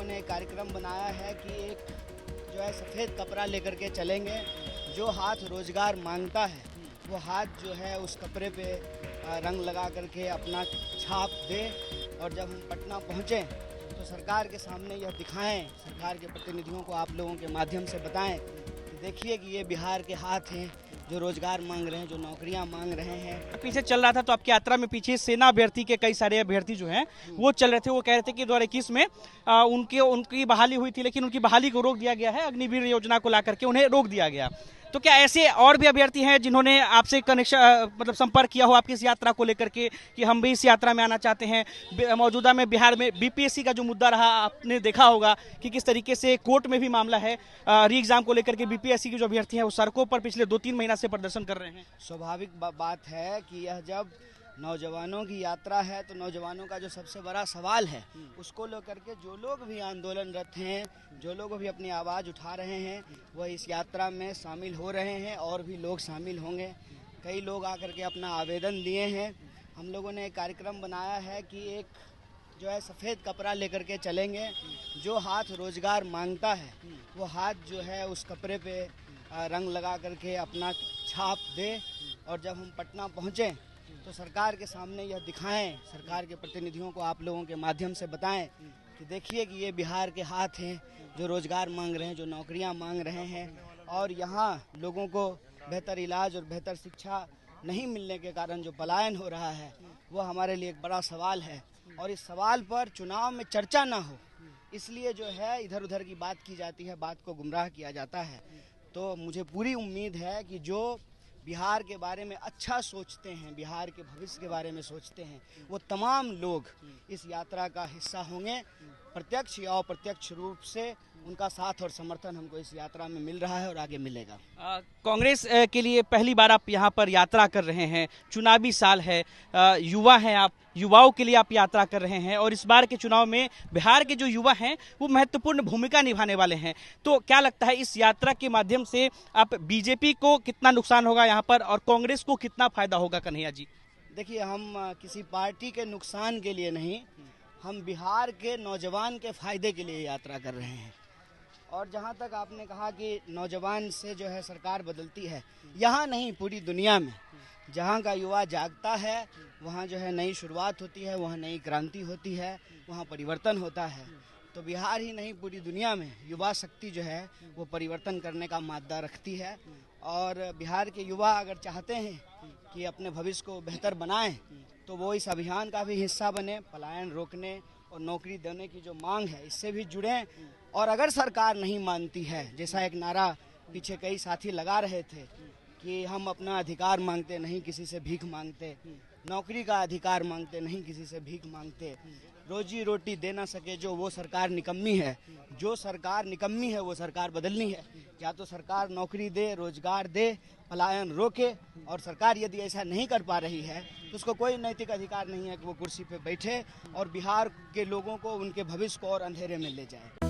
ने एक कार्यक्रम बनाया है कि एक जो है सफ़ेद कपड़ा लेकर के चलेंगे। जो हाथ रोजगार मांगता है वो हाथ जो है उस कपड़े पे रंग लगा करके अपना छाप दे, और जब हम पटना पहुँचें तो सरकार के सामने यह दिखाएं, सरकार के प्रतिनिधियों को आप लोगों के माध्यम से बताएं कि देखिए कि ये बिहार के हाथ हैं जो रोजगार मांग रहे हैं, जो नौकरियां मांग रहे हैं। पीछे चल रहा था तो आपकी यात्रा में पीछे सेना अभ्यर्थी के कई सारे अभ्यर्थी जो हैं वो चल रहे थे। वो कह रहे थे कि 2021 में उनकी बहाली हुई थी, लेकिन उनकी बहाली को रोक दिया गया है। अग्निवीर योजना को ला करके उन्हें रोक दिया गया। तो क्या ऐसे और भी अभ्यर्थी हैं जिन्होंने आपसे कनेक्शन मतलब संपर्क किया हो आपकी इस यात्रा को लेकर के कि हम भी इस यात्रा में आना चाहते हैं? मौजूदा में बिहार में बीपीएससी का जो मुद्दा रहा, आपने देखा होगा कि किस तरीके से कोर्ट में भी मामला है। री एग्जाम को लेकर के बीपीएससी के जो अभ्यर्थी हैं वो सड़कों पर पिछले 2-3 महीना से प्रदर्शन कर रहे हैं। स्वाभाविक बात है कि यह जब नौजवानों की यात्रा है तो नौजवानों का जो सबसे बड़ा सवाल है उसको लेकर के जो लोग भी आंदोलनरत हैं, जो लोग भी अपनी आवाज़ उठा रहे हैं, वह इस यात्रा में शामिल हो रहे हैं और भी लोग शामिल होंगे। कई लोग आकर के अपना आवेदन दिए हैं। हम लोगों ने एक कार्यक्रम बनाया है कि एक जो है सफ़ेद कपड़ा लेकर के चलेंगे। जो हाथ रोजगार मांगता है वो हाथ जो है उस कपड़े पे रंग लगा करके अपना छाप दे, और जब हम पटना पहुँचें तो सरकार के सामने यह दिखाएं, सरकार के प्रतिनिधियों को आप लोगों के माध्यम से बताएं कि देखिए कि ये बिहार के हाथ हैं जो रोजगार मांग रहे हैं, जो नौकरियां मांग रहे हैं। और यहाँ लोगों को बेहतर इलाज और बेहतर शिक्षा नहीं मिलने के कारण जो पलायन हो रहा है वो हमारे लिए एक बड़ा सवाल है, और इस सवाल पर चुनाव में चर्चा ना हो इसलिए जो है इधर उधर की बात की जाती है, बात को गुमराह किया जाता है। तो मुझे पूरी उम्मीद है कि जो बिहार के बारे में अच्छा सोचते हैं, बिहार के भविष्य के बारे में सोचते हैं, वो तमाम लोग इस यात्रा का हिस्सा होंगे। प्रत्यक्ष या अप्रत्यक्ष रूप से उनका साथ और समर्थन हमको इस यात्रा में मिल रहा है और आगे मिलेगा। कांग्रेस के लिए पहली बार आप यहाँ पर यात्रा कर रहे हैं, चुनावी साल है, युवा हैं आप, युवाओं के लिए आप यात्रा कर रहे हैं, और इस बार के चुनाव में बिहार के जो युवा हैं वो महत्वपूर्ण भूमिका निभाने वाले हैं। तो क्या लगता है इस यात्रा के माध्यम से आप बीजेपी को कितना नुकसान होगा यहाँ पर और कांग्रेस को कितना फायदा होगा? कन्हैया जी, देखिए, हम किसी पार्टी के नुकसान के लिए नहीं, हम बिहार के नौजवान के फायदे के लिए यात्रा कर रहे हैं। और जहाँ तक आपने कहा कि नौजवान से जो है सरकार बदलती है, यहाँ नहीं पूरी दुनिया में जहाँ का युवा जागता है वहाँ जो है नई शुरुआत होती है, वहाँ नई क्रांति होती है, वहाँ परिवर्तन होता है। तो बिहार ही नहीं पूरी दुनिया में युवा शक्ति जो है वो परिवर्तन करने का मादा रखती है। और बिहार के युवा अगर चाहते हैं कि अपने भविष्य को बेहतर बनाएं तो वो इस अभियान का भी हिस्सा बने, पलायन रोकने और नौकरी देने की जो मांग है इससे भी जुड़ें। और अगर सरकार नहीं मानती है, जैसा एक नारा पीछे कई साथी लगा रहे थे कि हम अपना अधिकार मांगते नहीं किसी से भीख मांगते, नौकरी का अधिकार मांगते नहीं किसी से भीख मांगते, रोजी रोटी दे ना सके जो वो सरकार निकम्मी है। जो सरकार निकम्मी है वो सरकार बदलनी है। या तो सरकार नौकरी दे, रोजगार दे, पलायन रोके, और सरकार यदि ऐसा नहीं कर पा रही है तो उसको कोई नैतिक अधिकार नहीं है कि वो कुर्सी पे बैठे और बिहार के लोगों को उनके भविष्य को और अंधेरे में ले जाए।